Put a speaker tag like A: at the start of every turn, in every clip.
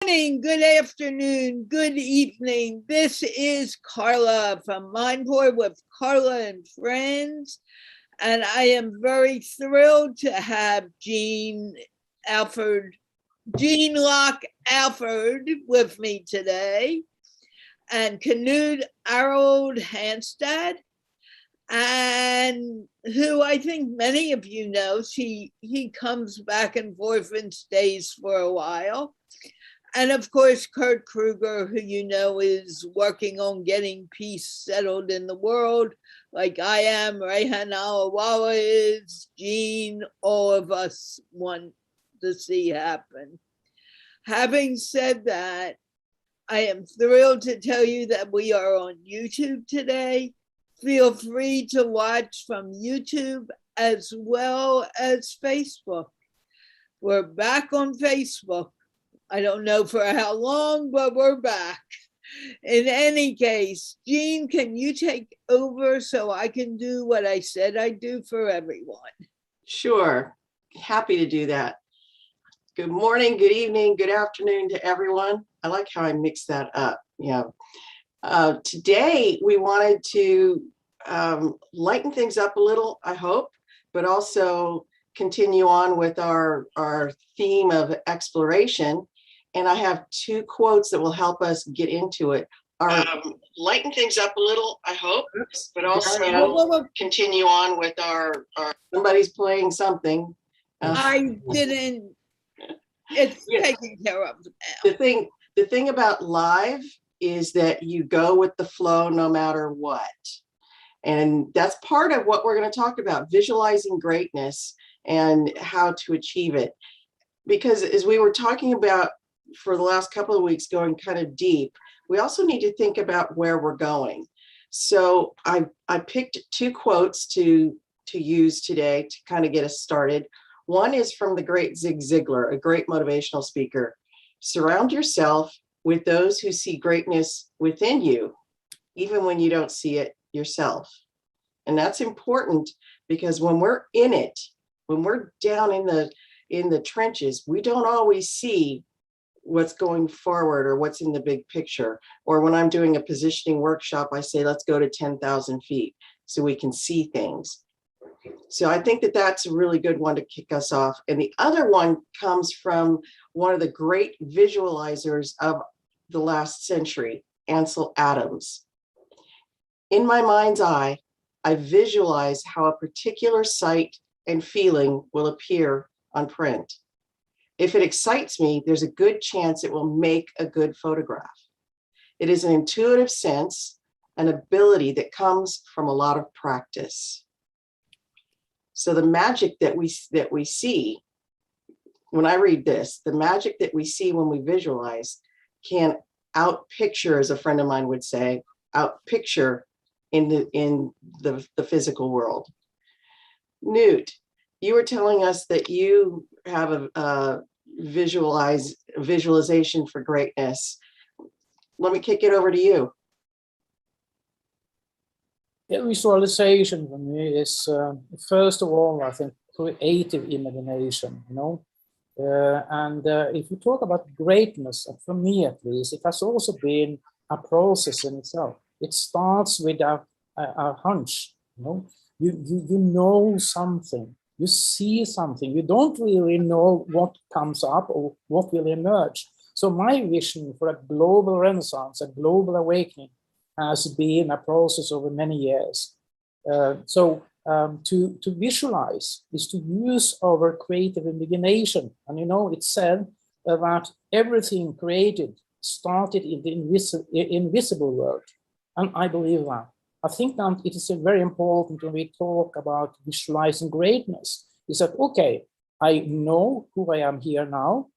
A: morning, good afternoon, good evening. This is Carla from MindPlore with Carla and Friends. And I am very thrilled to have Jeanne, Locke, Alford with me today, and Knut, Arild, Hanstad, and who I think many of you know. He comes back and forth and stays for a while. And of course, Krueger, who you know is working on getting peace settled in the world, like I am, Rehan Allahwala is, Jeanne, all of us want to see happen. Having said that, I am thrilled to tell you that we are on YouTube today. Feel free to watch from YouTube as well as Facebook. We're back on Facebook. I don't know for how long, but we're back. In any case, Jeanne, can you take over so I can do what I said I'd do for everyone?
B: Sure, happy to do that. Good morning, good evening, good afternoon to everyone. I like how I mixed that up. Yeah. Today, we wanted to lighten things up a little, I hope, but also continue on with our theme of exploration. And I have two quotes that will help us get into it. Lighten things up a little, I hope, but also continue on with our somebody's playing something.
A: I didn't, it's taken care of now.
B: The thing about live is that you go with the flow no matter what. And that's part of what we're going to talk about, visualizing greatness and how to achieve it. Because as we were talking about for the last couple of weeks, going kind of deep, we also need to think about where we're going. So I picked two quotes to use today to kind of get us started. One is from the great Zig Ziglar, a great motivational speaker. Surround yourself with those who see greatness within you, even when you don't see it yourself. And that's important because when we're in it, when we're down in the trenches, we don't always see what's going forward or what's in the big picture. Or when I'm doing a positioning workshop, I say, let's go to 10,000 feet so we can see things. So I think that that's a really good one to kick us off. And the other one comes from one of the great visualizers of the last century, Ansel Adams. In my mind's eye, I visualize how a particular sight and feeling will appear on print. If it excites me, there's a good chance it will make a good photograph. It is an intuitive sense, an ability that comes from a lot of practice. So the magic that we see, when I read this, the magic that we see when we visualize can outpicture, as a friend of mine would say, outpicture in the physical world. Knut, you were telling us that you have a visualization for greatness. Let me kick it over to you.
C: Yeah, visualization for me is, first of all, I think, creative imagination, you know. If you talk about greatness, for me at least, it has also been a process in itself. It starts with a hunch, you know. You know something, you see something, you don't really know what comes up or what will emerge. So my vision for a global renaissance, a global awakening, has been a process over many years. To visualize is to use our creative imagination. And you know, it's said that everything created started in the invisible world. And I believe that. I think that it is very important when we talk about visualizing greatness, is that, okay, I know who I am here now,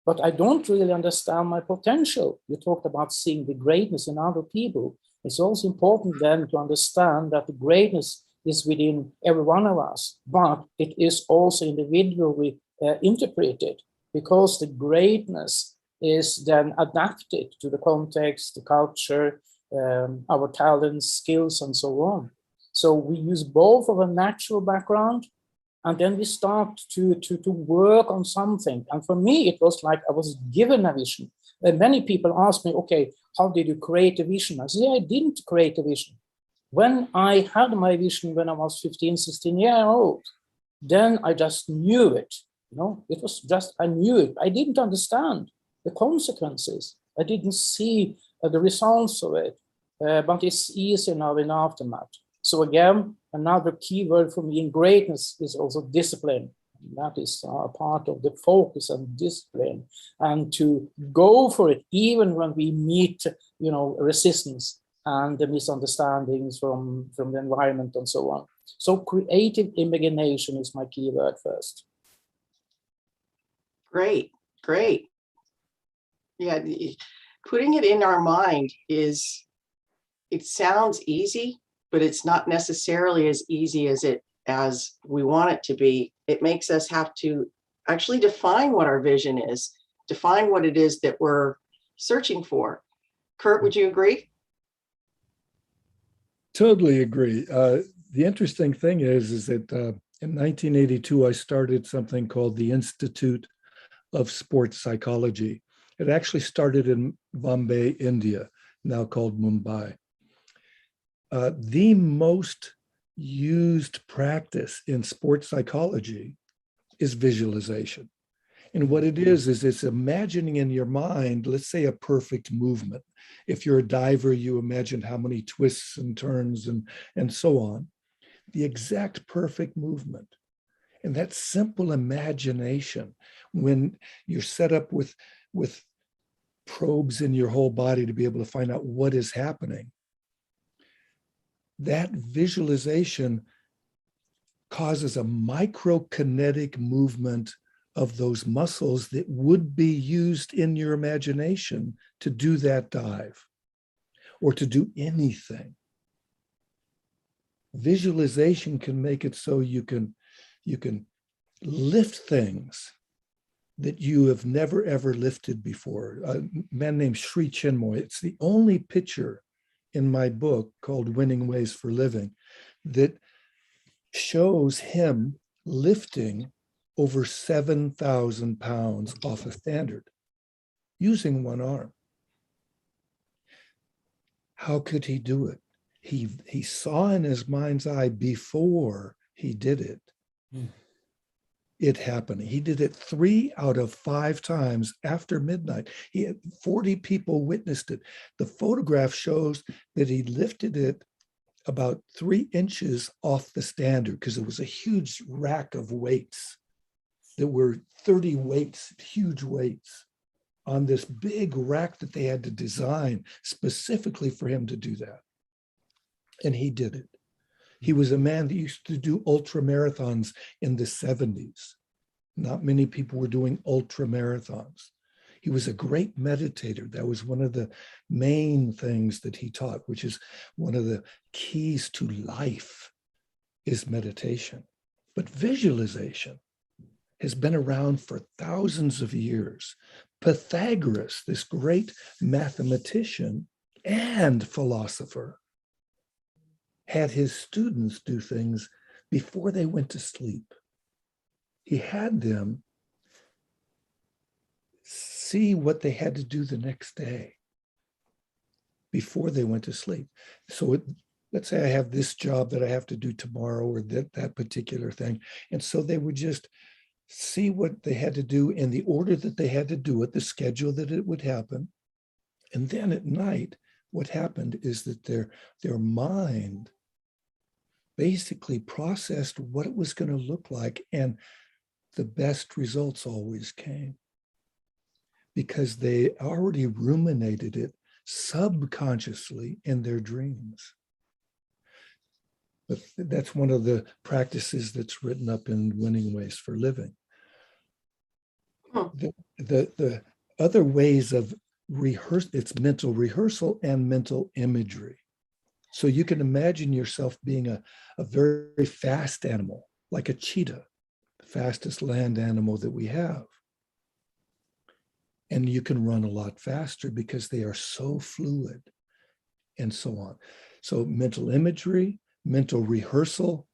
C: but I don't really understand my potential. You talked about seeing the greatness in other people. It's also important then to understand that the greatness is within every one of us, but it is also individually interpreted, because the greatness is then adapted to the context, the culture, our talents, skills, and so on. So we use both of a natural background, and then we start to work on something. And for me, it was like I was given a vision. Many people ask me, okay, how did you create a vision? I say, I didn't create a vision. When I had my vision when I was 15, 16 years old, then I just knew it. It was just, I knew it. I didn't understand the consequences. I didn't see the results of it, but it's easier now in aftermath. So again, another key word for me in greatness is also discipline. That is part of the focus and discipline, and to go for it even when we meet, resistance and the misunderstandings from the environment and so on. So creative imagination is my key word first.
B: Great. Yeah, putting it in our mind it sounds easy, but it's not necessarily as easy as we want it to be. It makes us have to actually define what our vision is, define what it is that we're searching for. Kurt, would you agree?
D: Totally agree. The interesting thing is that in 1982, I started something called the Institute of Sports Psychology. It actually started in Bombay, India, now called Mumbai. The most used practice in sports psychology is visualization. And what it is it's imagining in your mind, let's say, a perfect movement. If you're a diver, you imagine how many twists and turns and so on, the exact perfect movement. And that simple imagination, when you're set up with probes in your whole body to be able to find out what is happening, that visualization causes a microkinetic movement of those muscles that would be used in your imagination to do that dive or to do anything. Visualization can make it so you can lift things that you have never ever lifted before. A man named Sri Chinmoy, it's the only picture in my book called Winning Ways for Living that shows him lifting over 7,000 pounds off a standard using one arm. How could he do it? He saw in his mind's eye before he did it. It happened. He did it 3 out of 5 times after midnight. He had 40 people witnessed it. The photograph shows that he lifted it about 3 inches off the standard because it was a huge rack of weights. There were 30 weights, huge weights, on this big rack that they had to design specifically for him to do that. And he did it. He was a man that used to do ultra marathons in the 70s. Not many people were doing ultra marathons. He was a great meditator. That was one of the main things that he taught, which is one of the keys to life is meditation. But visualization has been around for thousands of years. Pythagoras, this great mathematician and philosopher, had his students do things before they went to sleep. He had them see what they had to do the next day before they went to sleep. So let's say I have this job that I have to do tomorrow or that particular thing. And so they would just see what they had to do in the order that they had to do it, the schedule that it would happen. And then at night, what happened is that their mind basically processed what it was going to look like, and the best results always came because they already ruminated it subconsciously in their dreams. But that's one of the practices that's written up in Winning Ways for Living. The other ways of rehearsal, it's mental rehearsal and mental imagery. So you can imagine yourself being a very fast animal, like a cheetah, the fastest land animal that we have. And you can run a lot faster because they are so fluid and so on. So mental imagery, mental rehearsal,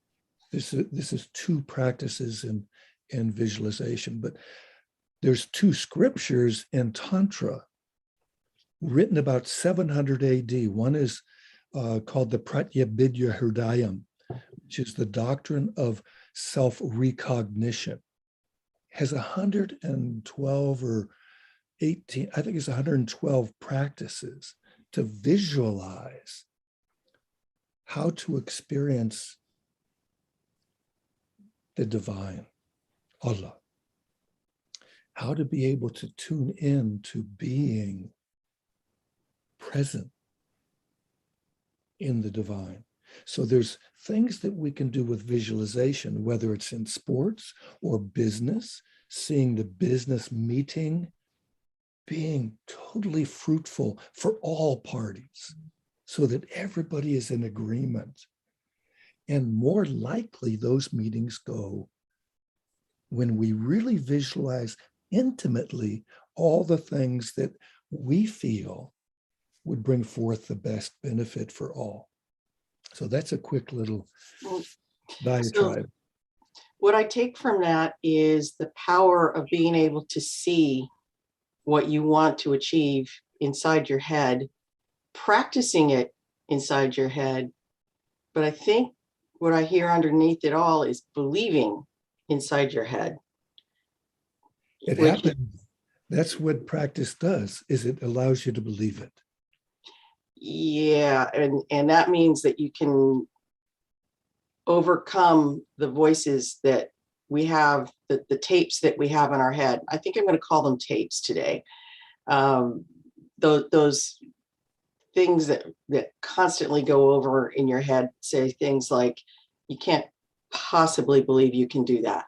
D: this is 2 practices in visualization, but there's 2 scriptures in Tantra written about 700 AD. One is called the Pratyabhidya Hridayam, which is the doctrine of self-recognition. Has 112 or 18, I think it's 112 practices to visualize how to experience the divine, Allah. How to be able to tune in to being present in the divine. So there's things that we can do with visualization, whether it's in sports or business, seeing the business meeting being totally fruitful for all parties so that everybody is in agreement. And more likely those meetings go when we really visualize intimately all the things that we feel would bring forth the best benefit for all. So that's a quick little diatribe.
B: So what I take from that is the power of being able to see what you want to achieve inside your head, practicing it inside your head. But I think what I hear underneath it all is believing inside your head.
D: It happens. That's what practice does, is it allows you to believe it.
B: Yeah, and that means that you can overcome the voices that we have, the tapes that we have in our head. I think I'm going to call them tapes today. Those things that constantly go over in your head say things like, you can't possibly believe you can do that.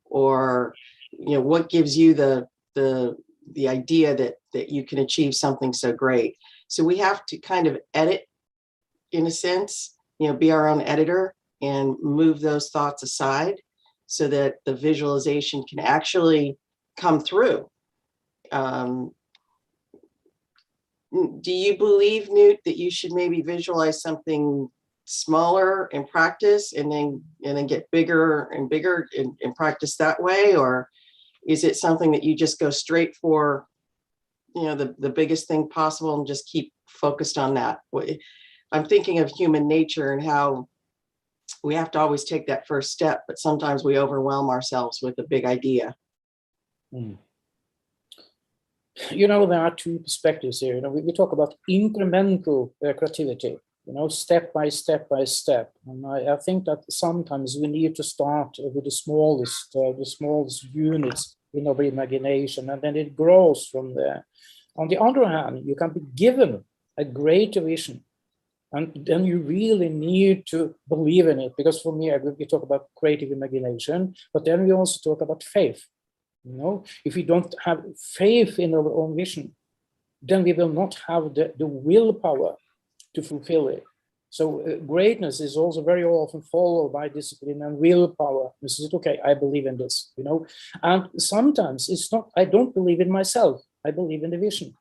B: Or, what gives you the idea that you can achieve something so great. So we have to kind of edit, in a sense, be our own editor and move those thoughts aside so that the visualization can actually come through. Do you believe, Knut, that you should maybe visualize something smaller in practice and then get bigger and bigger and practice that way? Or is it something that you just go straight for, the biggest thing possible and just keep focused on that? I'm thinking of human nature and how we have to always take that first step, but sometimes we overwhelm ourselves with a big idea.
C: There are two perspectives here. We talk about incremental creativity, step by step by step. And I think that sometimes we need to start with the smallest units in our imagination, and then it grows from there. On the other hand, you can be given a greater vision, and then you really need to believe in it. Because for me, we talk about creative imagination, but then we also talk about faith. If we don't have faith in our own vision, then we will not have the willpower to fulfill it. So greatness is also very often followed by discipline and willpower. This is okay, I believe in this, And sometimes it's not, I don't believe in myself, I believe in the vision.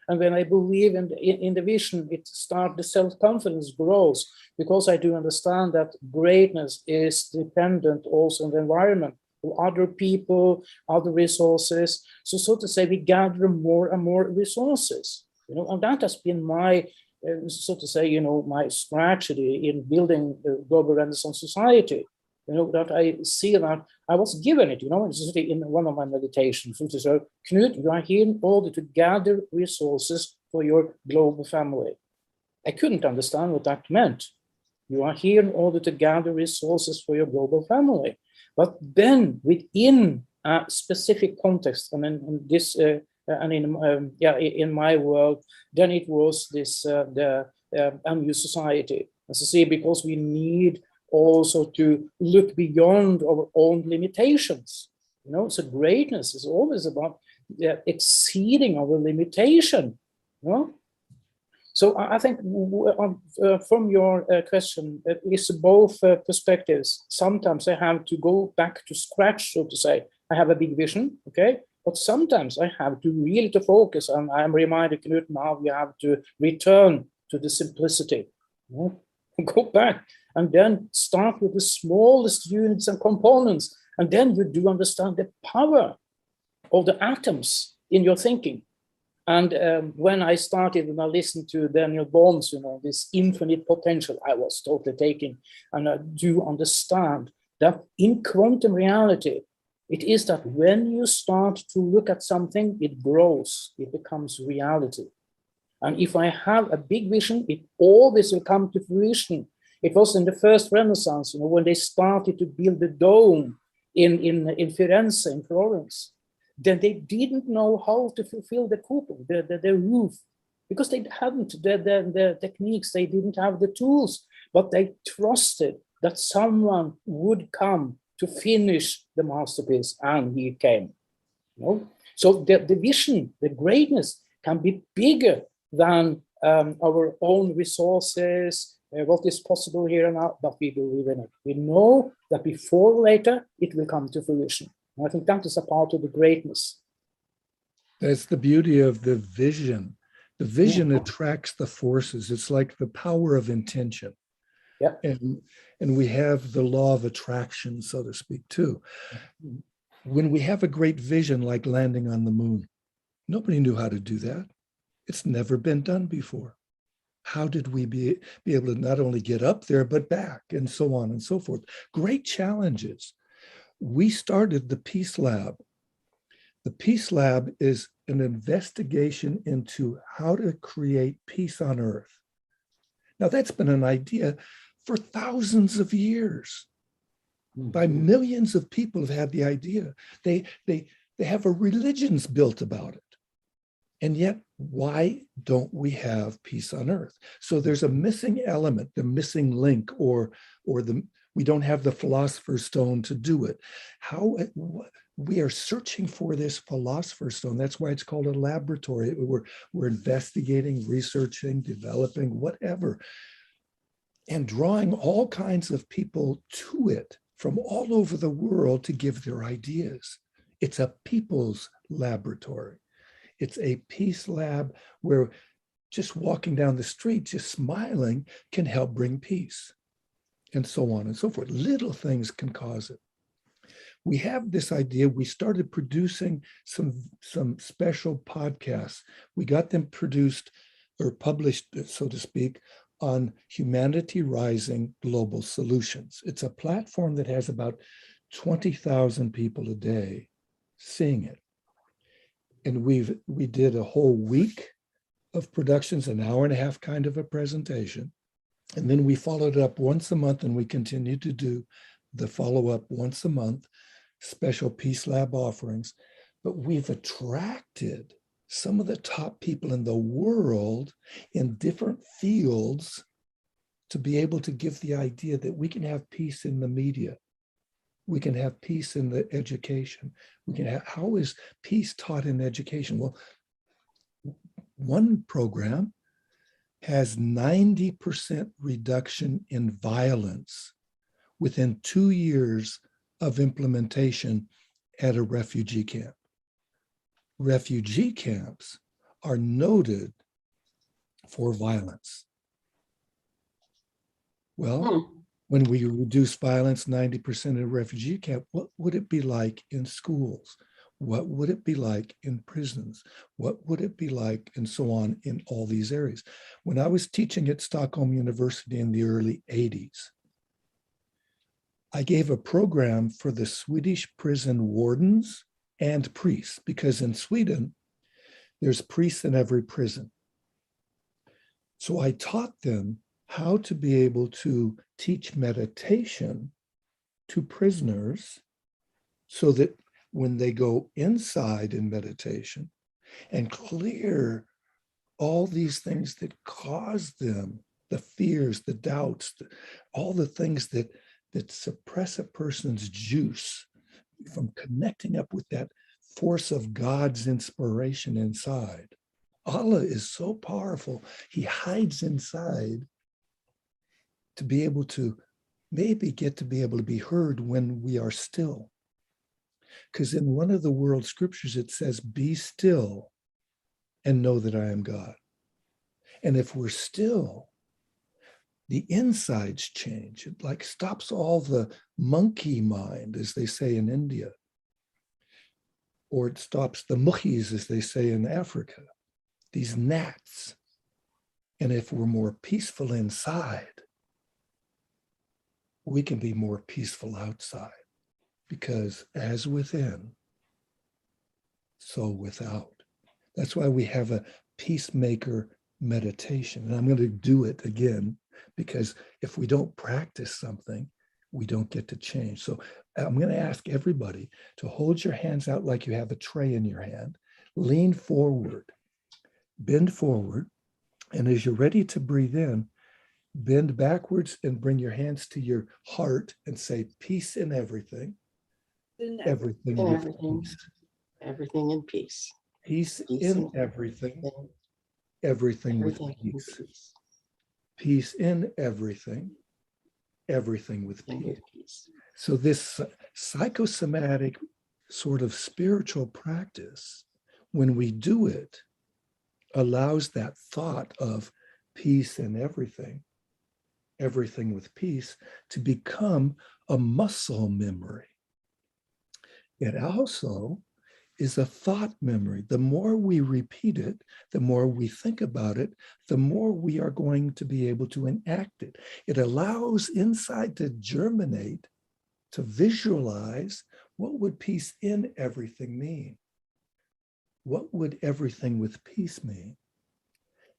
C: And when I believe in the vision, the self-confidence grows, because I do understand that greatness is dependent also on the environment, other people, other resources. So to say, we gather more and more resources, and that has been my, my strategy in building the global Renaissance society. That I see that I was given it, in one of my meditations, which is, Knut, you are here in order to gather resources for your global family. I couldn't understand what that meant. You are here in order to gather resources for your global family. But then within a specific context, and in this, in my world, then it was this, a new society. As I say, because we need also to look beyond our own limitations. So greatness is always about exceeding our limitation. So I think from your question, it's both perspectives. Sometimes I have to go back to scratch, so to say. I have a big vision, okay? But sometimes I have to really to focus, and I'm reminded, Knut, now we have to return to the simplicity. Go back and then start with the smallest units and components. And then you do understand the power of the atoms in your thinking. And when I started and I listened to Daniel Bohn's, this infinite potential, I was totally taken. And I do understand that in quantum reality, it is that when you start to look at something, it grows, it becomes reality. And if I have a big vision, it always will come to fruition. It was in the first Renaissance, when they started to build the dome in Firenze, in Florence. Then they didn't know how to fulfill the cupola, the roof, because they hadn't the techniques, they didn't have the tools, but they trusted that someone would come to finish the masterpiece, and he came. So the vision, the greatness can be bigger than our own resources, what is possible here and now, but we believe in it. We know that before or later, it will come to fruition. And I think that is a part of the greatness.
D: That's the beauty of the vision. The vision attracts the forces. It's like the power of intention.
C: Yeah.
D: And we have the law of attraction, so to speak, too. When we have a great vision like landing on the moon, nobody knew how to do that. It's never been done before. How did we be able to not only get up there, but back, and so on and so forth? Great challenges. We started the Peace Lab. The Peace Lab is an investigation into how to create peace on Earth. Now, that's been an idea for thousands of years. By millions of people have had the idea. They have a religions built about it. And yet, why don't we have peace on Earth? So there's a missing element, the missing link, or we don't have the philosopher's stone to do it. We are searching for this philosopher's stone. That's why it's called a laboratory. We're investigating, researching, developing, whatever, and drawing all kinds of people to it from all over the world to give their ideas. It's a people's laboratory. It's a peace lab where just walking down the street, just smiling, can help bring peace, and so on and so forth. Little things can cause it. We have this idea. We started producing some special podcasts. We got them produced or published, so to speak, on Humanity Rising Global Solutions. It's a platform that has about 20,000 people a day seeing it. And we did a whole week of productions, an hour and a half kind of a presentation. And then we followed it up once a month, and we continue to do the follow-up once a month, special Peace Lab offerings. But we've attracted some of the top people in the world in different fields to be able to give the idea that we can have peace in the media. We can have peace in the education. How is peace taught in education? Well, one program has 90% reduction in violence within 2 years of implementation at a refugee camp. Refugee camps are noted for violence. Well, when we reduce violence 90% in a refugee camp, what would it be like in schools? What would it be like in prisons? What would it be like, and so on, in all these areas? When I was teaching at Stockholm University in the early 80s, I gave a program for the Swedish prison wardens and priests, because in Sweden, there's priests in every prison. So I taught them how to be able to teach meditation to prisoners so that when they go inside in meditation and clear all these things that cause them, the fears, the doubts, all the things that suppress a person's juice from connecting up with that force of God's inspiration inside. Allah is so powerful. He hides inside to be able to maybe get to be able to be heard when we are still. Because in one of the world scriptures, it says, be still and know that I am God. And if we're still, the insides change. It like stops all the monkey mind, as they say in India. Or it stops the mukhis, as they say in Africa. these gnats. And if we're more peaceful inside, we can be more peaceful outside, because as within, so without. That's why we have a Peacemaker Meditation. And I'm going to do it again, because if we don't practice something, we don't get to change. So I'm going to ask everybody to hold your hands out like you have a tray in your hand, lean forward, bend forward, and as you're ready to breathe in, bend backwards and bring your hands to your heart and say, peace in everything, everything
B: In
D: with
B: everything.
D: peace.
B: Everything in peace.
D: Peace
B: Peace
D: in everything, everything with
B: Everything in
D: peace.
B: peace.
D: Peace in everything, everything with
B: And
D: peace.
B: with peace.
D: So this psychosomatic sort of spiritual practice, when we do it, allows that thought of peace in everything, everything with peace, to become a muscle memory. It also is a thought memory. The more we repeat it, the more we think about it, the more we are going to be able to enact it. It allows inside to germinate, to visualize, what would peace in everything mean? What would everything with peace mean?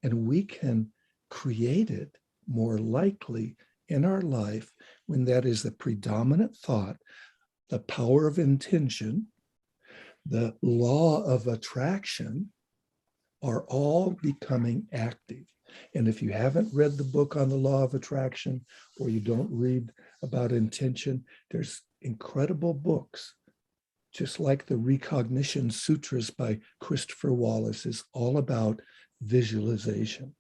D: And we can create it more likely in our life when that is the predominant thought, the power of intention, the law of attraction are all becoming active. And if you haven't read the book on the law of attraction, or you don't read about intention, there's incredible books, just like the Recognition Sutras by Christopher Wallace is all about visualization.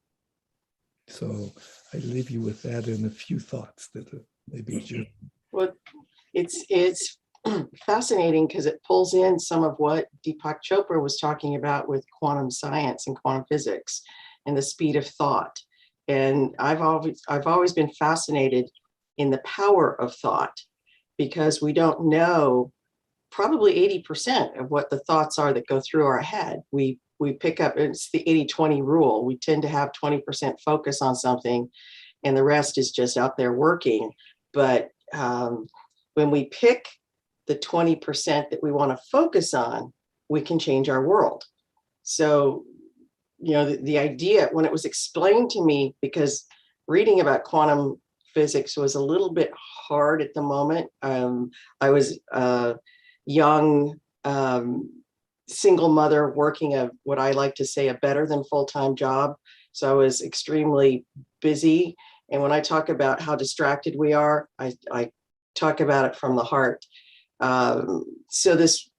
D: So I leave you with that and a few thoughts that maybe Jeanne.
B: Well, it's fascinating because it pulls in some of what Deepak Chopra was talking about with quantum science and quantum physics and the speed of thought. And I've always been fascinated in the power of thought, because we don't know probably 80% of what the thoughts are that go through our head. We pick up, it's the 80-20 rule. We tend to have 20% focus on something and the rest is just out there working. But when we pick the 20% that we want to focus on, we can change our world. So, you know, the idea, when it was explained to me, because reading about quantum physics was a little bit hard at the moment. I was a young single mother working what I like to say a better than full-time job. So I was extremely busy. And when I talk about how distracted we are, I talk about it from the heart. So this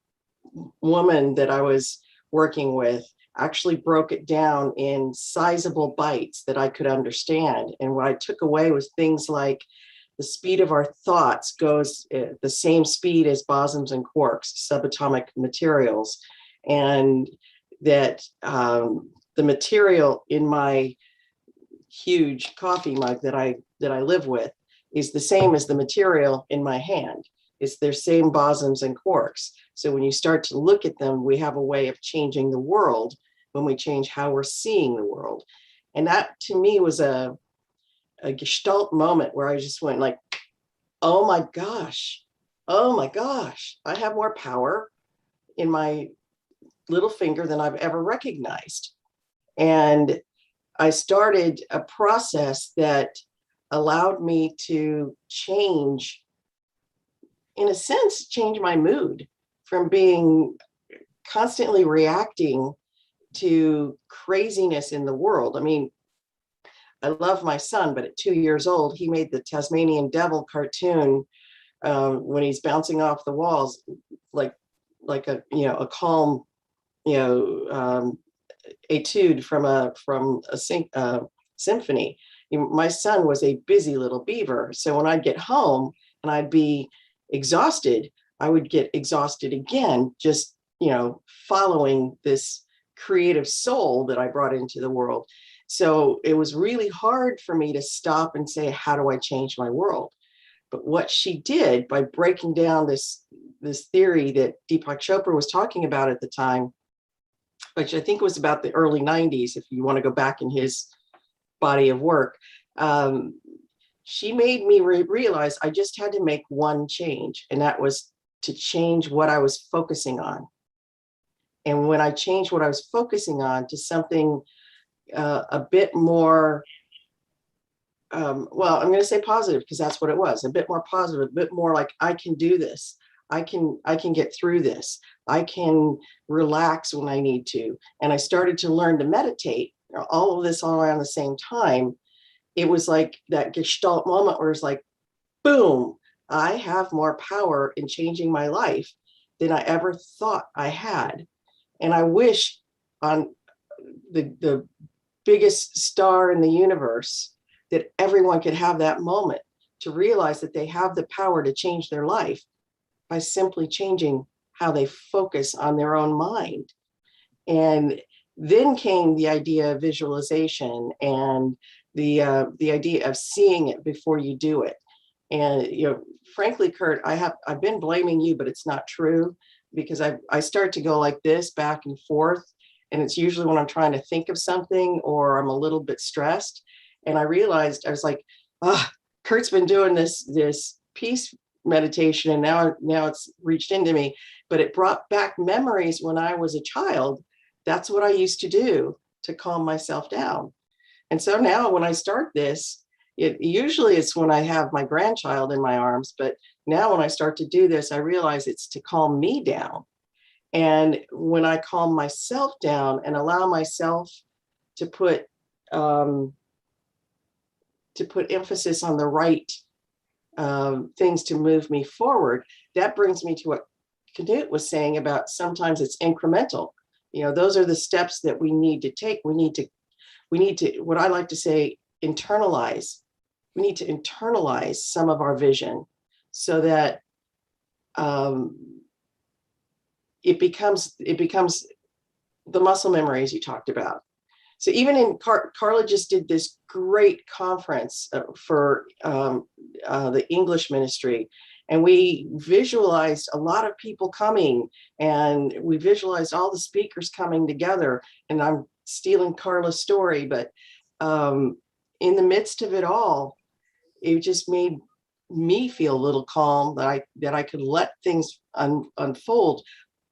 B: woman that I was working with actually broke it down in sizable bites that I could understand. And what I took away was things like the speed of our thoughts goes at the same speed as bosons and quarks, subatomic materials. And that the material in my huge coffee mug that I live with is the same as the material in my hand. It's their same bosons and quarks. So when you start to look at them, we have a way of changing the world when we change how we're seeing the world. And that to me was a gestalt moment where I just went like, oh my gosh, I have more power in my little finger than I've ever recognized. And I started a process that allowed me to change, in a sense, change my mood from being constantly reacting to craziness in the world. I mean, I love my son, but at 2 years old, he made the Tasmanian Devil cartoon when he's bouncing off the walls, like a calm, etude from a symphony. My son was a busy little beaver, so when I'd get home and I'd be exhausted, I would get exhausted again, just following this creative soul that I brought into the world. So it was really hard for me to stop and say, how do I change my world? But what she did by breaking down this theory that Deepak Chopra was talking about at the time which I think was about the early 90s, if you want to go back in his body of work. She made me realize I just had to make one change, and that was to change what I was focusing on. And when I changed what I was focusing on to something a bit more, well, I'm going to say positive, because that's what it was, a bit more positive, a bit more like, I can do this. I can get through this. I can relax when I need to. And I started to learn to meditate, all of this all around the same time. It was like that Gestalt moment where it's like, boom, I have more power in changing my life than I ever thought I had. And I wish on the biggest star in the universe that everyone could have that moment to realize that they have the power to change their life by simply changing how they focus on their own mind. And then came the idea of visualization and the idea of seeing it before you do it. And, you know, frankly, Kurt, I've been blaming you, but it's not true, because I start to go like this back and forth. And it's usually when I'm trying to think of something or I'm a little bit stressed. And I realized, I was like, Kurt's been doing this peace meditation, and now it's reached into me, but it brought back memories when I was a child. That's what I used to do to calm myself down. And so now when I start this, usually it's when I have my grandchild in my arms, but now when I start to do this, I realize it's to calm me down. And when I calm myself down and allow myself to put emphasis on the right things to move me forward, that brings me to what Knut was saying about sometimes it's incremental. You know, those are the steps that we need to take. We need to, what I like to say, internalize. We need to internalize some of our vision so that it becomes the muscle memory, as you talked about. So even in Carla just did this great conference for the English ministry, and we visualized a lot of people coming, and we visualized all the speakers coming together. And I'm stealing Carla's story, but in the midst of it all, it just made me feel a little calm that I could let things unfold.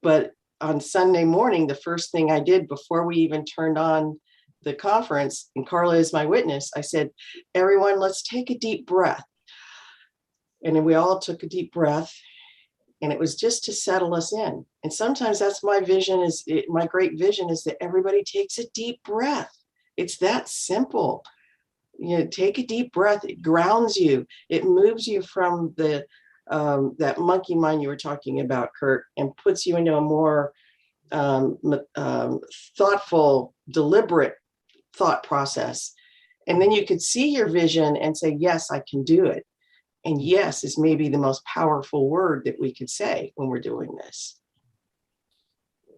B: But on Sunday morning, the first thing I did before we even turned on the conference, and Carla is my witness, I said, everyone, let's take a deep breath. And then we all took a deep breath, and it was just to settle us in. And sometimes that's my vision, my great vision is that everybody takes a deep breath. It's that simple. You know, take a deep breath. It grounds you. It moves you from the that monkey mind you were talking about, Kurt, and puts you into a more thoughtful, deliberate thought process. And then you could see your vision and say, yes, I can do it. And yes is maybe the most powerful word that we could say when we're doing this.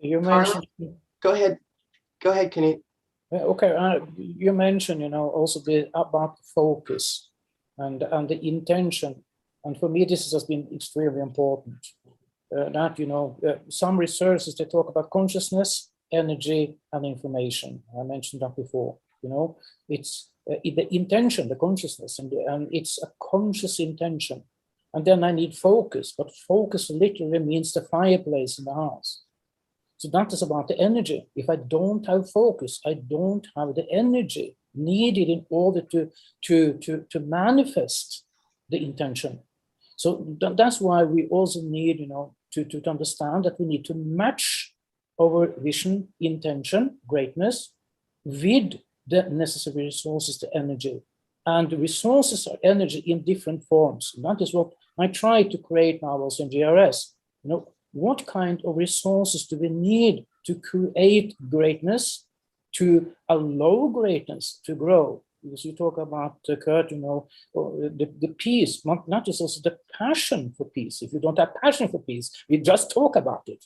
C: You mentioned.
B: Go ahead, Knut.
C: Okay, you mentioned, also about focus and the intention. And for me, this has been extremely important. Some researchers, they talk about consciousness, energy, and information. I mentioned that before. It's the intention, the consciousness, and it's a conscious intention. And then I need focus, but focus literally means the fireplace in the house. So that is about the energy. If I don't have focus, I don't have the energy needed in order to manifest the intention. So that's why we also need, to understand that we need to match our vision, intention, greatness with the necessary resources, the energy. And the resources are energy in different forms. And that is what I try to create now also in GRS. What kind of resources do we need to create greatness, to allow greatness to grow? Because you talk about, Kurt, the peace, not just also the passion for peace. If you don't have passion for peace, we just talk about it.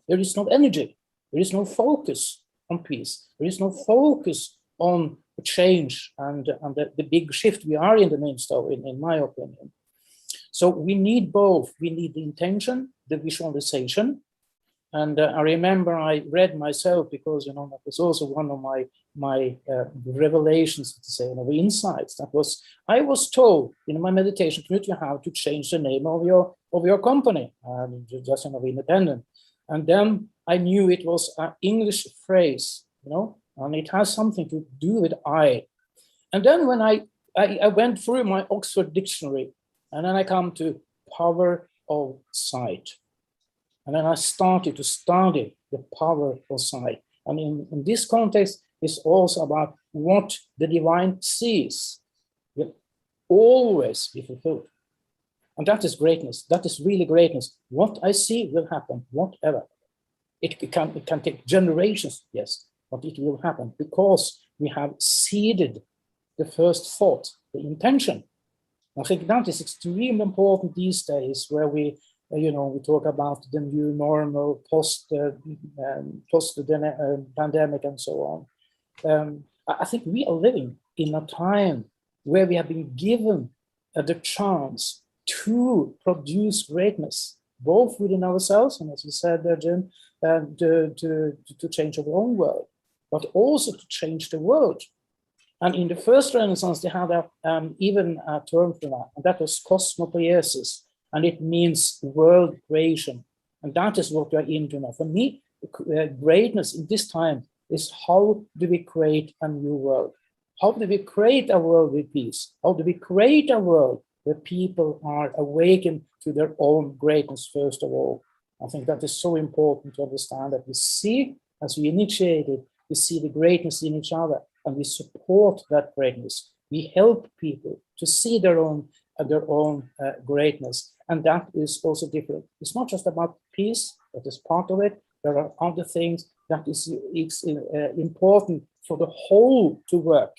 C: There is no energy. There is no focus on peace. There is no focus on change and the big shift we are in the midst of, in my opinion. So we need both. We need the intention, the visualization, And I remember I read myself, because, that was also one of my revelations, to say, of insights. I was told in my meditation, Knut, you have to change the name of your company, just independent. And then I knew it was an English phrase, and it has something to do with I. And then when I went through my Oxford dictionary, and then I come to power of sight. And then I started to study the power of sight. And in this context, it's also about what the divine sees will always be fulfilled. And that is greatness. That is really greatness. What I see will happen, whatever. It can take generations, yes, but it will happen because we have seeded the first thought, the intention. I think that is extremely important these days, where we talk about the new normal post pandemic and so on. I think we are living in a time where we have been given the chance to produce greatness, both within ourselves, and as you said there, Jeanne, to change our own world, but also to change the world. And in the first Renaissance, they had even a term for that, and that was cosmopoiesis. And it means world creation. And that is what we are into now. For me, greatness in this time is, how do we create a new world? How do we create a world with peace? How do we create a world where people are awakened to their own greatness, first of all? I think that is so important to understand, that we see, as we initiate it, we see the greatness in each other, and we support that greatness. We help people to see their own greatness. And that is also different. It's not just about peace, that is part of it. There are other things that is important for the whole to work.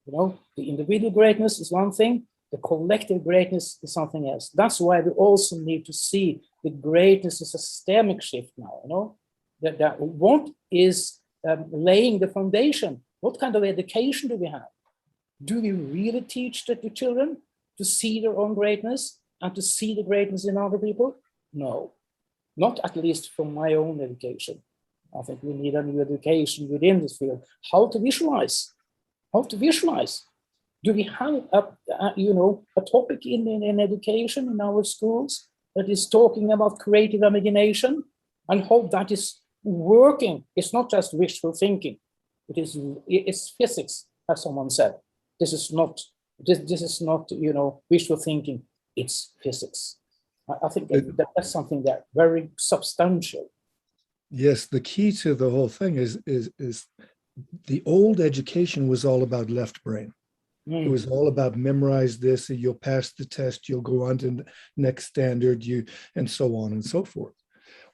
C: The individual greatness is one thing, the collective greatness is something else. That's why we also need to see the greatness as a systemic shift now, that what is laying the foundation? What kind of education do we have? Do we really teach the children to see their own greatness and to see the greatness in other people? No, not at least from my own education. I think we need a new education within this field. How to visualize? How to visualize? Do we have a topic in education in our schools that is talking about creative imagination, and how that is working? It's not just wishful thinking. It's physics, as someone said. This is not wishful thinking. It's physics. I think that's something that very substantial.
D: Yes, the key to the whole thing is the old education was all about left brain. It was all about memorize this, and you'll pass the test, you'll go on to the next standard, and so on and so forth.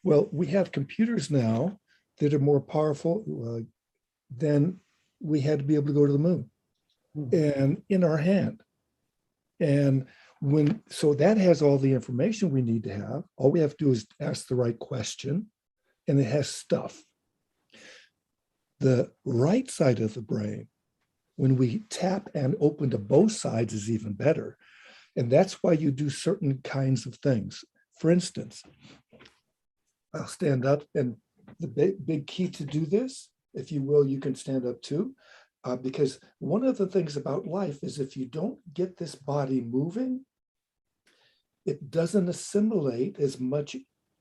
D: Well, we have computers now that are more powerful than we had to be able to go to the moon, and in our hand. And so that has all the information we need to have. All we have to do is ask the right question, and it has stuff. The right side of the brain, when we tap and open to both sides, is even better. And that's why you do certain kinds of things. For instance, I'll stand up, and the big key to do this, if you will, you can stand up too, because one of the things about life is, if you don't get this body moving, it doesn't assimilate as much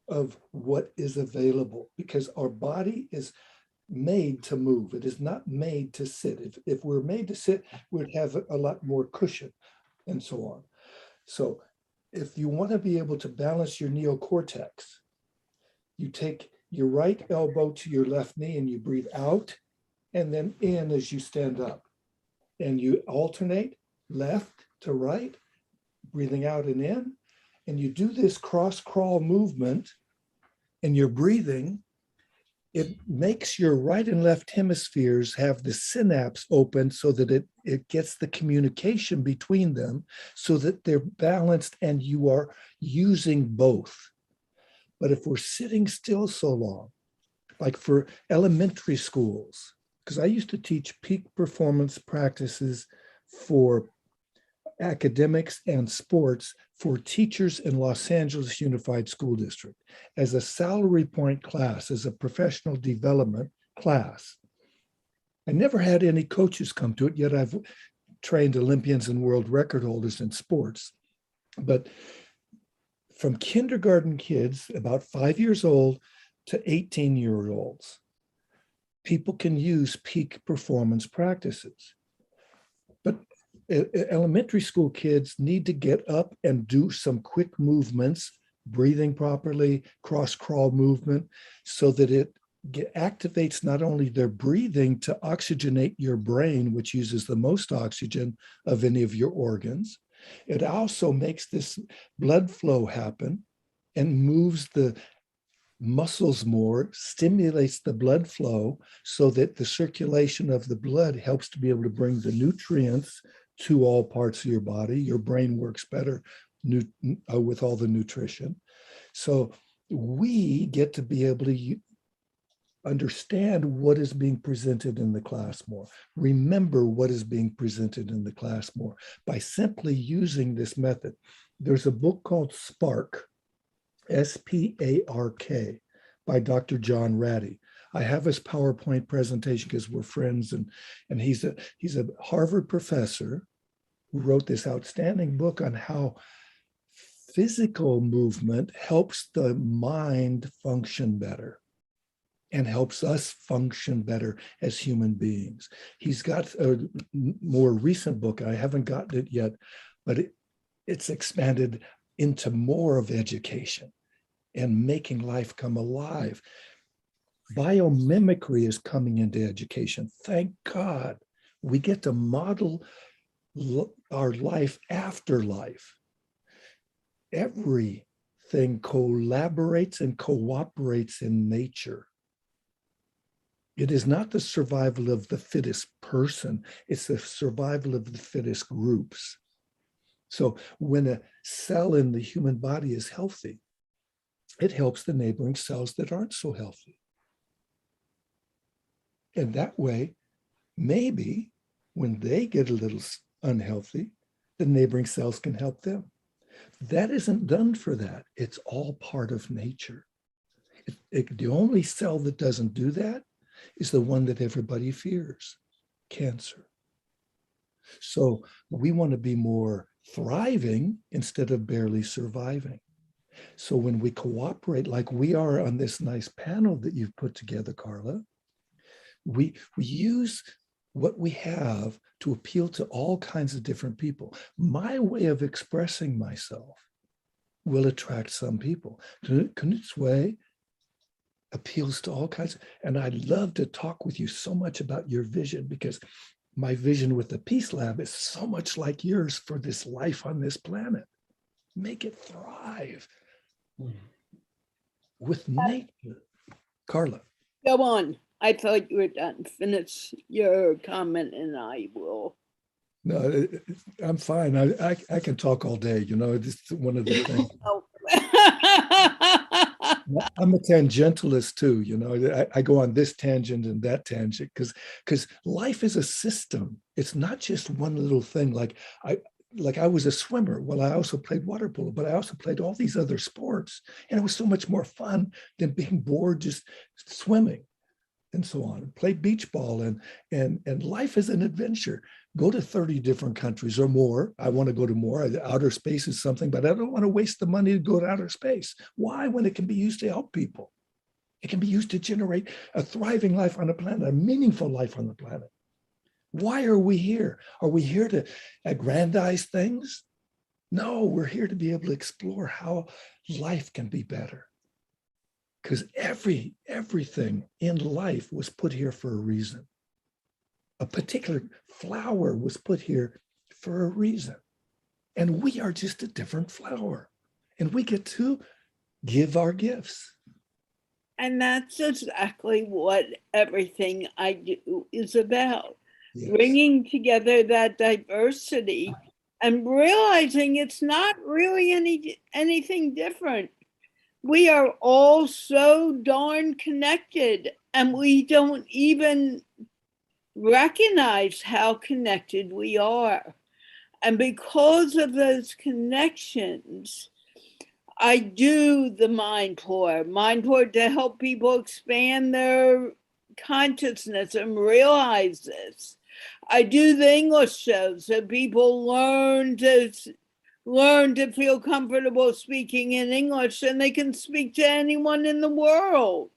D: of what is available, because our body is made to move. It is not made to sit. If we're made to sit, we'd have a lot more cushion and so on. So if you want to be able to balance your neocortex, you take your right elbow to your left knee and you breathe out and then in as you stand up. And you alternate left to right, breathing out and in. And you do this cross crawl movement, and you're breathing. It makes your right and left hemispheres have the synapse open so that it gets the communication between them so that they're balanced and you are using both. But if we're sitting still so long, like for elementary schools, because I used to teach peak performance practices for academics and sports for teachers in Los Angeles Unified School District as a salary point class, as a professional development class. I never had any coaches come to it, yet I've trained Olympians and world record holders in sports. But from kindergarten kids, about 5 years old, to 18-year-olds, people can use peak performance practices. But elementary school kids need to get up and do some quick movements, breathing properly, cross-crawl movement, so that it activates not only their breathing to oxygenate your brain, which uses the most oxygen of any of your organs. It also makes this blood flow happen and moves the muscles more, stimulates the blood flow so that the circulation of the blood helps to be able to bring the nutrients to all parts of your body. Your brain works better with all the nutrition. So we get to be able to understand what is being presented in the class more, remember what is being presented in the class more by simply using this method. There's a book called Spark, S-P-A-R-K, by Dr. John Ratty. I have his PowerPoint presentation because we're friends, and he's a Harvard professor who wrote this outstanding book on how physical movement helps the mind function better and helps us function better as human beings. He's got a more recent book, I haven't gotten it yet, but it's expanded into more of education and making life come alive. Biomimicry is coming into education. Thank God. We get to model our life after life. Everything collaborates and cooperates in nature. It is not the survival of the fittest person, it's the survival of the fittest groups. So when a cell in the human body is healthy, it helps the neighboring cells that aren't so healthy. And that way, maybe when they get a little unhealthy, the neighboring cells can help them. That isn't done for that. It's all part of nature. The only cell that doesn't do that is the one that everybody fears, cancer. So we want to be more thriving instead of barely surviving. So when we cooperate like we are on this nice panel that you've put together, Carla, we use what we have to appeal to all kinds of different people. My way of expressing myself will attract some people. Knut's way appeals to all kinds. And I'd love to talk with you so much about your vision, because my vision with the Peace Lab is so much like yours for this life on this planet. Make it thrive with nature. Carla.
A: Go on. I thought you were done. Finish your comment and I will.
D: No, I'm fine. I can talk all day. You know, it's one of the things. I'm a tangentialist too. You know, I go on this tangent and that tangent because life is a system. It's not just one little thing. Like I was a swimmer. Well, I also played water polo, but I also played all these other sports, and it was so much more fun than being bored just swimming and so on. Play beach ball, and life is an adventure. Go to 30 different countries or more. I want to go to more. Outer space is something, but I don't want to waste the money to go to outer space. Why? When it can be used to help people. It can be used to generate a thriving life on the planet, a meaningful life on the planet. Why are we here? Are we here to aggrandize things? No, we're here to be able to explore how life can be better. Because everything in life was put here for a reason. A particular flower was put here for a reason. And we are just a different flower. And we get to give our gifts.
A: And that's exactly what everything I do is about.
D: Yes.
A: Bringing together that diversity and realizing it's not really anything different. We are all so darn connected, and we don't even recognize how connected we are. And because of those connections, I do the MindPlore to help people expand their consciousness and realize this. I do the English show so people learn to feel comfortable speaking in English, and they can speak to anyone in the world.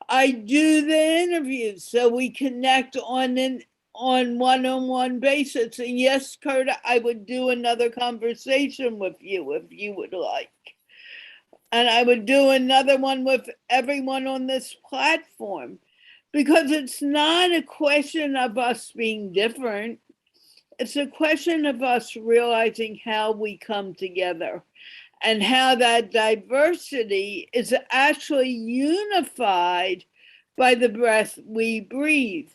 A: I do the interviews so we connect on one-on-one basis. And yes, Kurt, I would do another conversation with you if you would like. And I would do another one with everyone on this platform, because it's not a question of us being different. It's a question of us realizing how we come together and how that diversity is actually unified by the breath we breathe.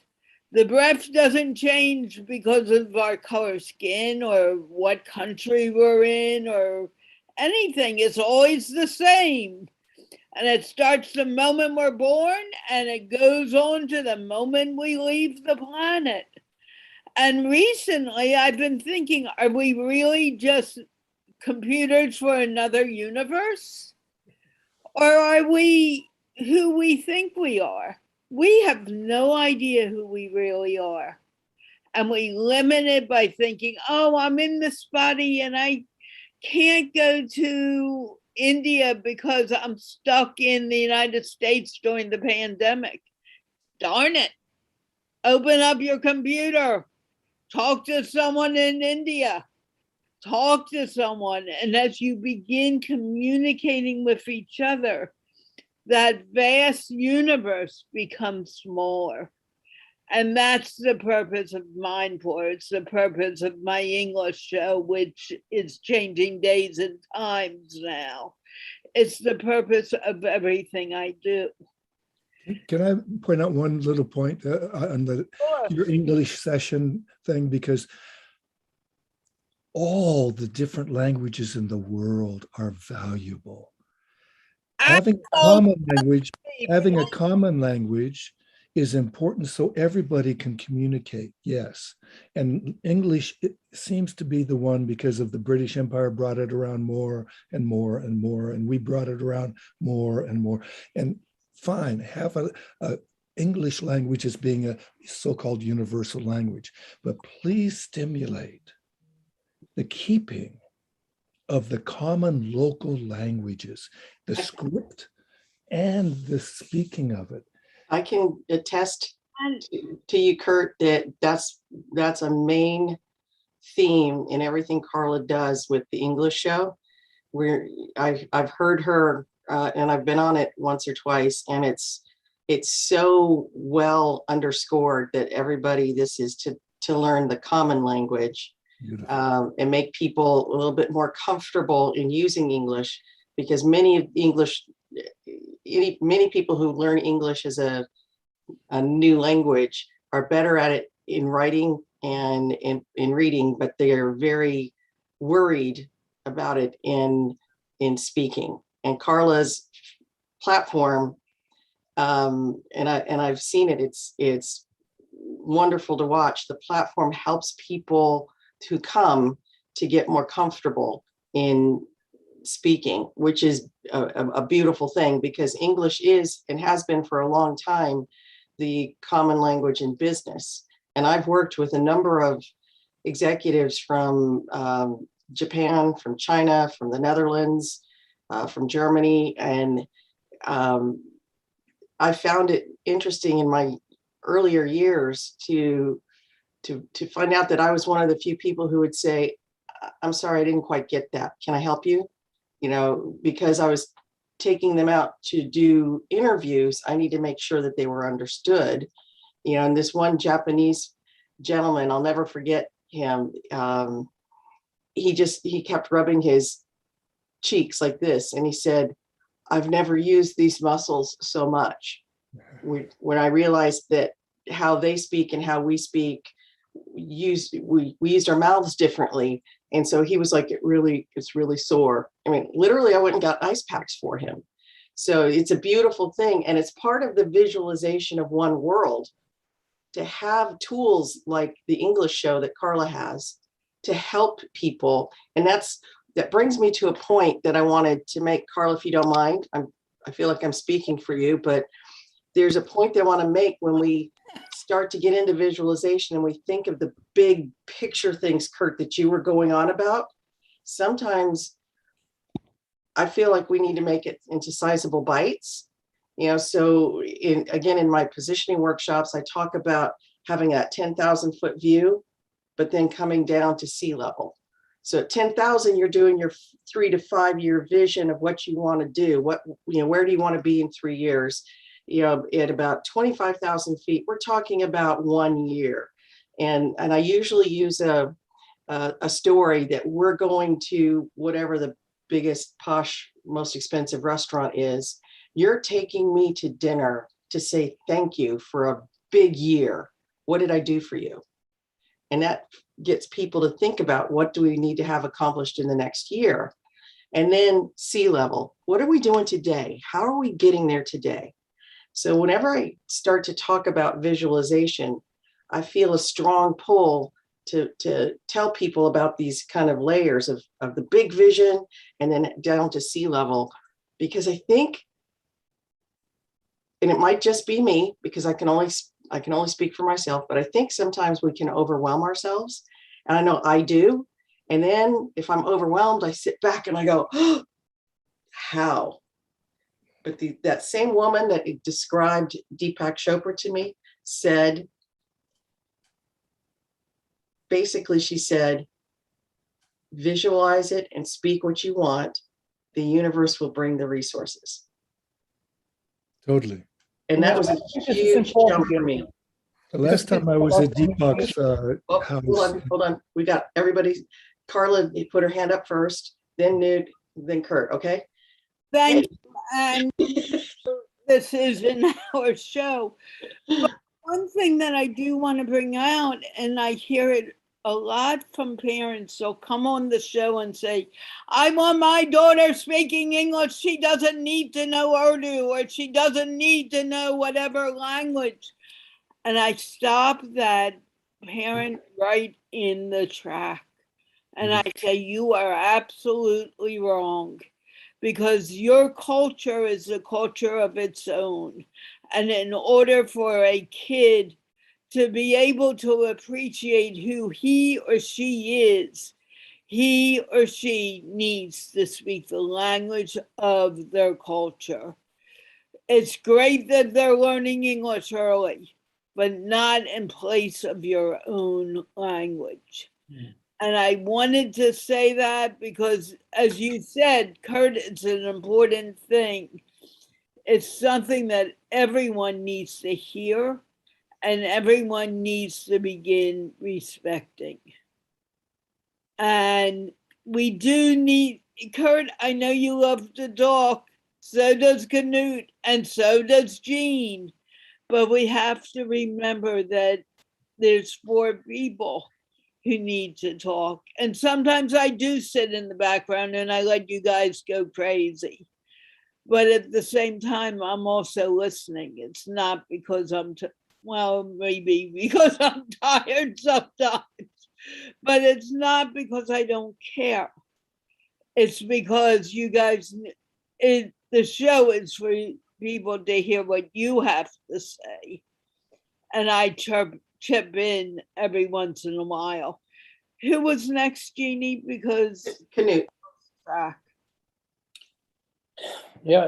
A: The breath doesn't change because of our color skin or what country we're in or anything. It's always the same. And it starts the moment we're born and it goes on to the moment we leave the planet. And recently I've been thinking, are we really just computers for another universe? Or are we who we think we are? We have no idea who we really are. And we limit it by thinking, oh, I'm in this body and I can't go to India because I'm stuck in the United States during the pandemic. Darn it. Open up your computer. Talk to someone in India. Talk to someone. And as you begin communicating with each other, that vast universe becomes smaller. And that's the purpose of MindPlore. It's the purpose of my English show, which is changing days and times now. It's the purpose of everything I do.
D: Can I point out one little point on your English session thing? Because all the different languages in the world are valuable. Having a common language is important so everybody can communicate, yes. And English, it seems to be the one because of the British Empire brought it around more and more and more, and we brought it around more and more. And fine, have a English language as being a so-called universal language, but please stimulate the keeping of the common local languages, the script and the speaking of it.
B: I can attest to you, Kurt, that's a main theme in everything Carla does with the English show. Where I've heard her and I've been on it once or twice, and it's so well underscored that everybody, this is to learn the common language and make people a little bit more comfortable in using English, because many people who learn English as a new language are better at it in writing and in reading, but they are very worried about it in speaking. And Carla's platform, and I've seen it, it's wonderful to watch. The platform helps people to come to get more comfortable in speaking, which is a beautiful thing, because English is and has been for a long time the common language in business. And I've worked with a number of executives from Japan, from China, from the Netherlands, from Germany, and I found it interesting in my earlier years to find out that I was one of the few people who would say, I'm sorry, I didn't quite get that. Can I help you? You know, because I was taking them out to do interviews, I need to make sure that they were understood. You know, and this one Japanese gentleman, I'll never forget him. He kept rubbing his cheeks like this, and he said, I've never used these muscles so much. When I realized that how they speak and how we speak, we used our mouths differently. And so he was like, it's really sore. I mean, literally, I went and got ice packs for him. So it's a beautiful thing. And it's part of the visualization of one world to have tools like the English show that Carla has to help people. And that brings me to a point that I wanted to make, Carla, if you don't mind. I feel like I'm speaking for you, but there's a point that I want to make when we start to get into visualization and we think of the big picture things, Kurt, that you were going on about. Sometimes I feel like we need to make it into sizable bites. So in my positioning workshops, I talk about having a 10,000 foot view, but then coming down to sea level. So at 10,000, you're doing your 3 to 5 year vision of what you want to do. Where do you want to be in 3 years? At about 25,000 feet, we're talking about 1 year. And I usually use a story that we're going to whatever the biggest, posh, most expensive restaurant is. You're taking me to dinner to say thank you for a big year. What did I do for you? And that gets people to think about, what do we need to have accomplished in the next year? And then sea level, what are we doing today? How are we getting there today? So whenever I start to talk about visualization, I feel a strong pull to tell people about these kind of layers of the big vision and then down to sea level, because I think, and it might just be me because I can only speak for myself, but I think sometimes we can overwhelm ourselves. And I know I do. And then if I'm overwhelmed, I sit back and I go, oh, how? But that same woman that described Deepak Chopra to me said, basically she said, visualize it and speak what you want. The universe will bring the resources.
D: Totally.
B: And that was a huge jump for me.
D: The last time I was at Deepak's house.
B: Hold on. We got everybody. Carla, you put her hand up first, then Knut, then Kurt, okay?
A: Thank you. And this is in our show. But one thing that I do want to bring out, and I hear it a lot from parents, they'll come on the show and say, I want my daughter speaking English. She doesn't need to know Urdu, or she doesn't need to know whatever language. And I stop that parent right in the track. And I say, you are absolutely wrong, because your culture is a culture of its own. And in order for a kid to be able to appreciate who he or she is, he or she needs to speak the language of their culture. It's great that they're learning English early, but not in place of your own language. Mm. And I wanted to say that because, as you said, Kurt, it's an important thing. It's something that everyone needs to hear and everyone needs to begin respecting. And we do need, Kurt, I know you love to talk, so does Knut, and so does Jeanne. But we have to remember that there's 4 people who need to talk. And sometimes I do sit in the background and I let you guys go crazy. But at the same time, I'm also listening. It's not because maybe because I'm tired sometimes, but it's not because I don't care. It's because you guys, the show is for people to hear what you have to say. And I chip in every once in a while. Who was next, Jeannie? Because
B: Knut.
C: Yeah,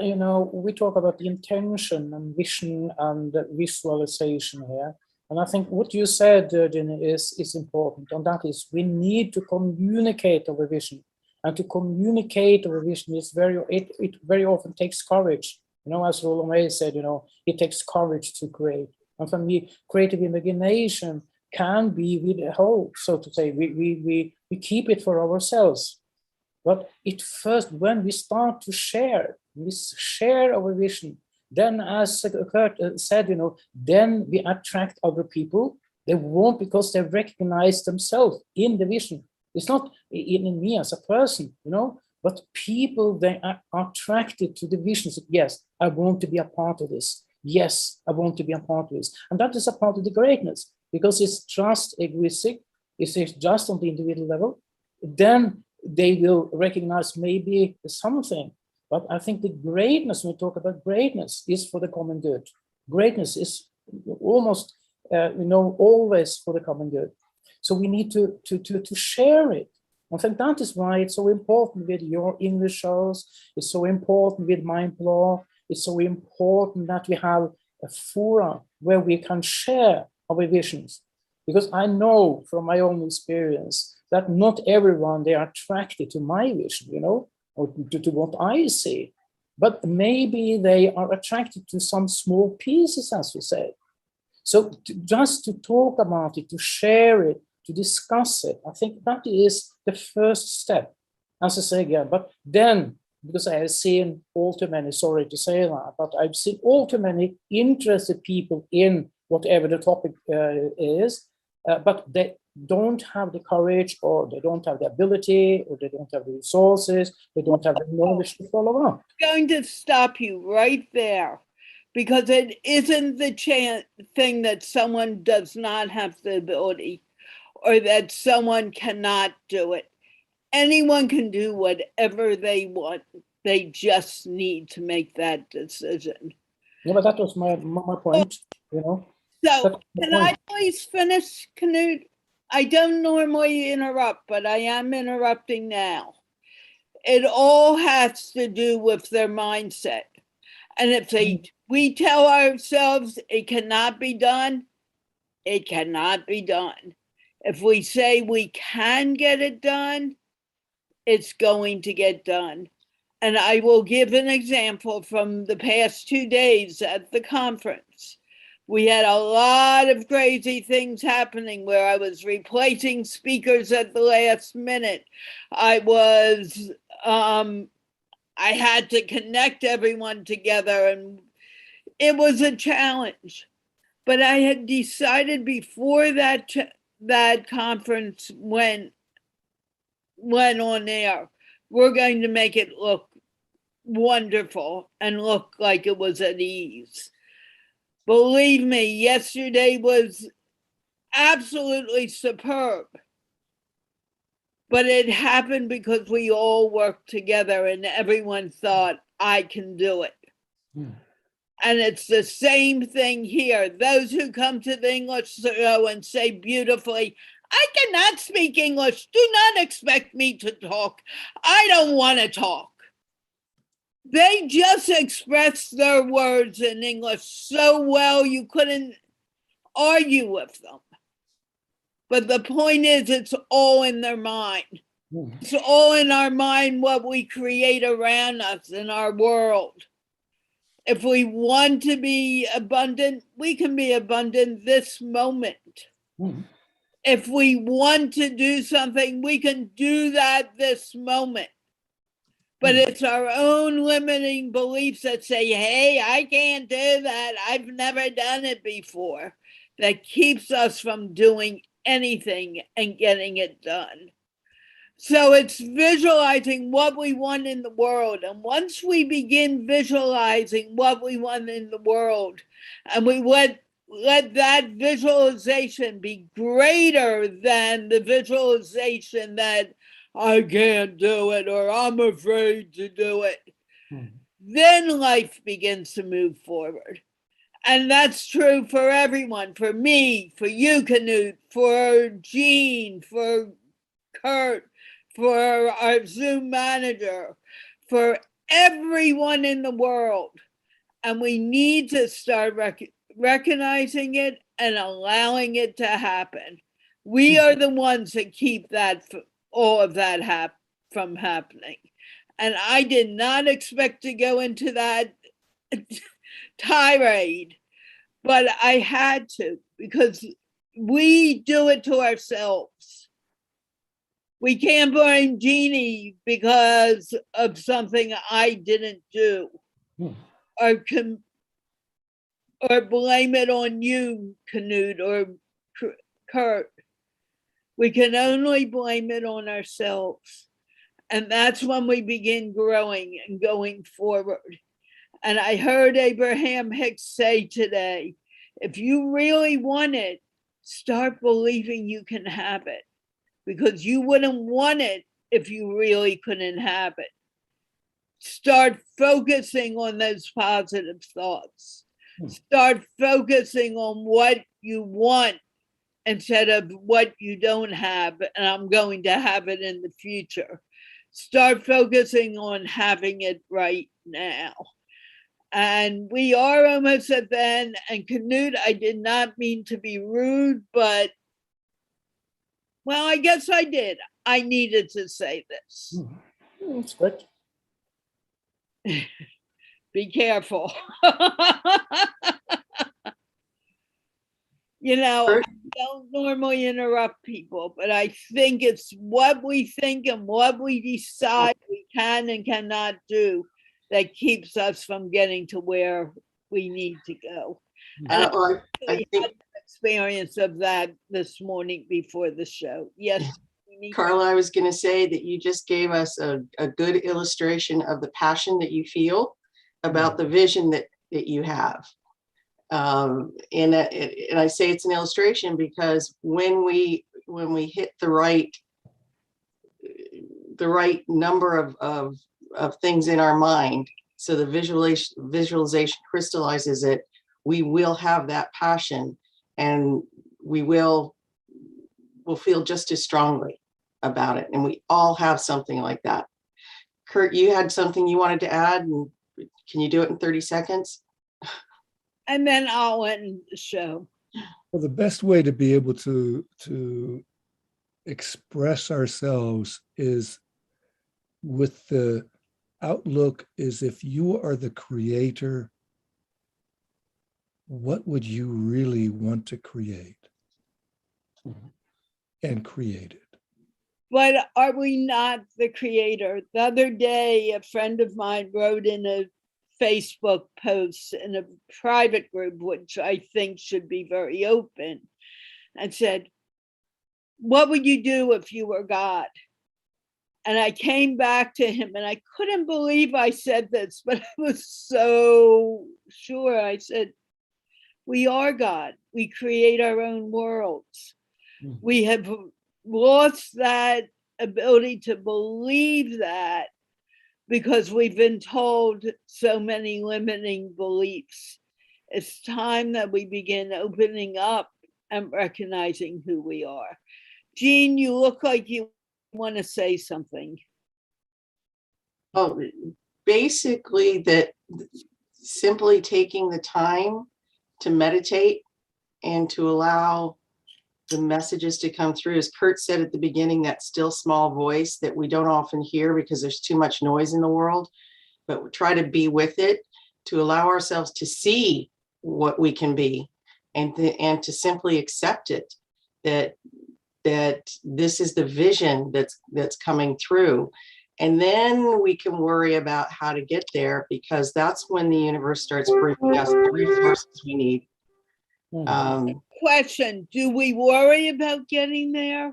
C: we talk about the intention and vision and visualization here. And I think what you said, Jeannie, is important. And that is, we need to communicate our vision. And to communicate our vision is it very often takes courage. As Roland May said, it takes courage to create. And for me, creative imagination can be withheld, so to say. We keep it for ourselves. But when we start to share our vision, then as Kurt said, then we attract other people. They won't, because they recognize themselves in the vision. It's not in me as a person, but people, they are attracted to the vision. So, yes, I want to be a part of this. Yes, I want to be a part of this. And that is a part of the greatness, because it's just egoistic. if it's just on the individual level, then they will recognize maybe something. But I think the greatness, when we talk about greatness, is for the common good. Greatness is almost, always for the common good. So we need to share it. I think that is why it's so important with your English shows. It's so important with MindPlore. It's so important that we have a forum where we can share our visions. Because I know from my own experience that not everyone, they are attracted to my vision, or to what I see. But maybe they are attracted to some small pieces, as we said. So just to talk about it, to share it, to discuss it, I think that is the first step, as I say again. But then, because I have seen all too many, sorry to say that, but I've seen all too many interested people in whatever the topic is, but they don't have the courage, or they don't have the ability, or they don't have the resources, they don't have the knowledge to follow up.
A: I'm going to stop you right there, because it isn't the thing that someone does not have the ability, or that someone cannot do it. Anyone can do whatever they want. They just need to make that decision.
C: Yeah, but that was my point,
A: So can I please finish, Knut? I don't normally interrupt, but I am interrupting now. It all has to do with their mindset. And if we tell ourselves it cannot be done, it cannot be done. If we say we can get it done, it's going to get done. And I will give an example from the past 2 days at the conference. We had a lot of crazy things happening where I was replacing speakers at the last minute. I had to connect everyone together, and it was a challenge. But I had decided before that conference went on air, we're going to make it look wonderful and look like it was at ease. Believe me, yesterday was absolutely superb. But it happened because we all worked together and everyone thought, I can do it. And it's the same thing here. Those who come to the English show and say beautifully, I cannot speak English. Do not expect me to talk. I don't want to talk. They just express their words in English so well you couldn't argue with them. But the point is, it's all in their mind. It's all in our mind, what we create around us in our world. If we want to be abundant, we can be abundant this moment. If we want to do something, we can do that this moment. But it's our own limiting beliefs that say, hey, I can't do that. I've never done it before, that keeps us from doing anything and getting it done. So it's visualizing what we want in the world. And once we begin visualizing what we want in the world, and we let that visualization be greater than the visualization that I can't do it, or I'm afraid to do it, then life begins to move forward. And that's true for everyone, for me, for you, Knut, for Jeanne, for Kurt, for our Zoom manager, for everyone in the world. And we need to start recognizing it and allowing it to happen. We are the ones that keep all of that from happening. And I did not expect to go into that tirade, but I had to, because we do it to ourselves. We can't blame Jeanne because of something I didn't do, or blame it on you, Knut, or Kurt. We can only blame it on ourselves. And that's when we begin growing and going forward. And I heard Abraham Hicks say today, if you really want it, start believing you can have it, because you wouldn't want it if you really couldn't have it. Start focusing on those positive thoughts. Start focusing on what you want instead of what you don't have, and I'm going to have it in the future. Start focusing on having it right now. And we are almost at the end. And Knut, I did not mean to be rude, but, well, I guess I did. I needed to say this.
C: That's good.
A: Be careful. You know, I don't normally interrupt people, but I think it's what we think and what we decide we can and cannot do that keeps us from getting to where we need to go. And I think had an experience of that this morning before the show. Yes.
B: Carla, I was going to say that you just gave us a good illustration of the passion that you feel about the vision that you have. And I say it's an illustration because when we hit the right number of things in our mind, so the visualization crystallizes it, we will have that passion, and we'll feel just as strongly about it. And we all have something like that. Kurt, you had something you wanted to add, and can you do it in 30 seconds?
A: And then I'll end the show.
D: Well, the best way to be able to express ourselves is with the outlook is, if you are the creator, what would you really want to create? And create it.
A: But are we not the creator? The other day, a friend of mine wrote in a Facebook post in a private group, which I think should be very open, and said, what would you do if you were God? And I came back to him, and I couldn't believe I said this, but I was so sure. I said, we are God. We create our own worlds. We have lost that ability to believe that because we've been told so many limiting beliefs. It's time that we begin opening up and recognizing who we are. Jeanne, you look like you want to say something.
B: Oh, basically that simply taking the time to meditate and to allow the messages to come through, as Kurt said at the beginning, that still small voice that we don't often hear because there's too much noise in the world, but we try to be with it, to allow ourselves to see what we can be, and to simply accept it, that this is the vision that's coming through. And then we can worry about how to get there, because that's when the universe starts bringing us the resources we need.
A: Question, do we worry about getting there,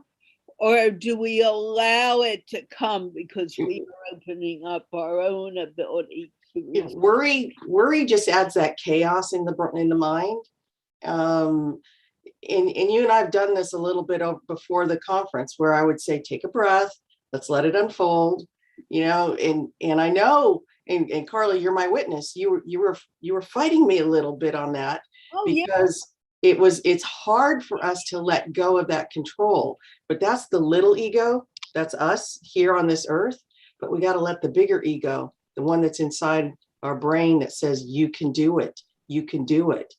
A: or do we allow it to come because we are opening up our own ability to
B: worry just adds that chaos in the mind. And you and I have done this a little bit before the conference, where I would say, take a breath, let's let it unfold, and I know, and Carla, you're my witness, you were fighting me a little bit on that. Because it's hard for us to let go of that control, but that's the little ego, that's us here on this earth. But we got to let the bigger ego, the one that's inside our brain, that says you can do it, you can do it.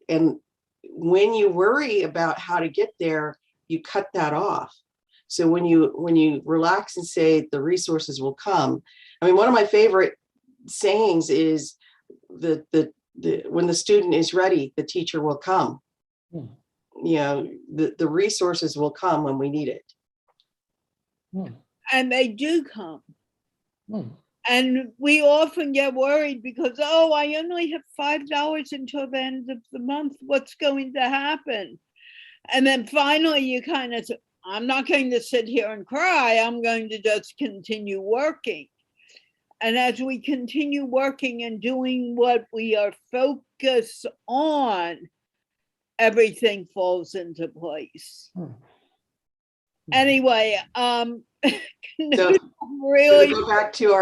B: And when you worry about how to get there, you cut that off. So when you relax and say the resources will come. I mean, one of my favorite sayings is when the student is ready, the teacher will come. The resources will come when we need it.
A: And they do come. And we often get worried because, I only have $5 until the end of the month. What's going to happen? And then finally you kind of say, I'm not going to sit here and cry. I'm going to just continue working. And as we continue working and doing what we are focused on, everything falls into place. Anyway,
B: So
A: really
B: to go back to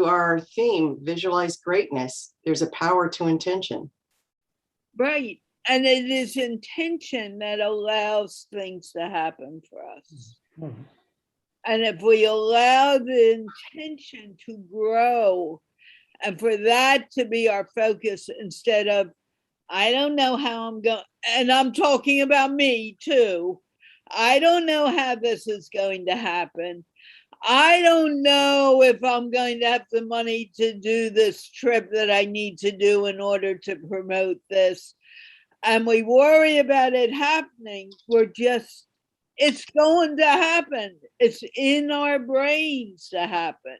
B: our theme, visualize greatness. There's a power to intention.
A: right. And it is intention that allows things to happen for us. And if we allow the intention to grow, and for that to be our focus instead of, I don't know how I'm going, and I'm talking about me too. I don't know how this is going to happen. I don't know if I'm going to have the money to do this trip that I need to do in order to promote this. And we worry about it happening. It's going to happen. It's in our brains to happen.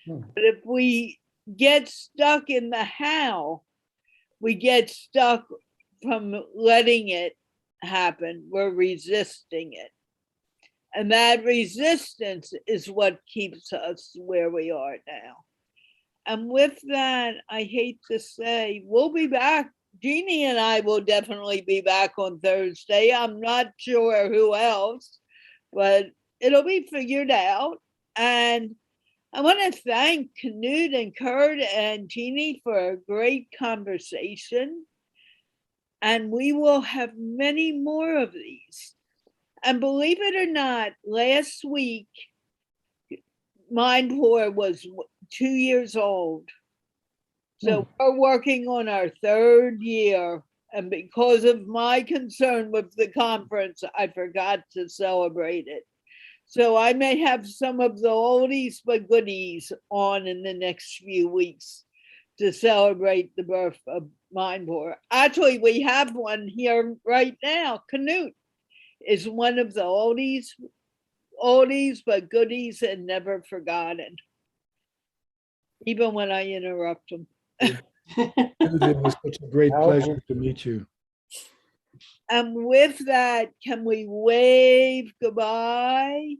A: But if we get stuck in the how, we get stuck from letting it happen. We're resisting it. And that resistance is what keeps us where we are now. And with that, I hate to say, we'll be back. Jeannie and I will definitely be back on Thursday. I'm not sure who else, but it'll be figured out. And I want to thank Knut and Kurt and Jeannie for a great conversation. And we will have many more of these. And believe it or not, last week, MindPlore was 2 years old. So we're working on our 3rd year. And because of my concern with the conference, I forgot to celebrate it. So I may have some of the oldies but goodies on in the next few weeks to celebrate the birth of MindPlore. Actually, we have one here right now. Knut is one of the oldies but goodies and never forgotten, even when I interrupt them.
D: It was such a great pleasure to meet you.
A: And with that, can we wave goodbye?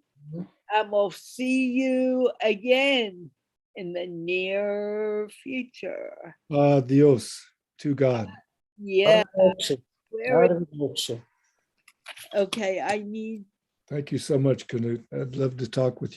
A: And we'll see you again in the near future.
D: Adios to God.
A: Yeah.
C: Arrivederci.
A: Okay, I need.
D: Thank you so much, Knut. I'd love to talk with you.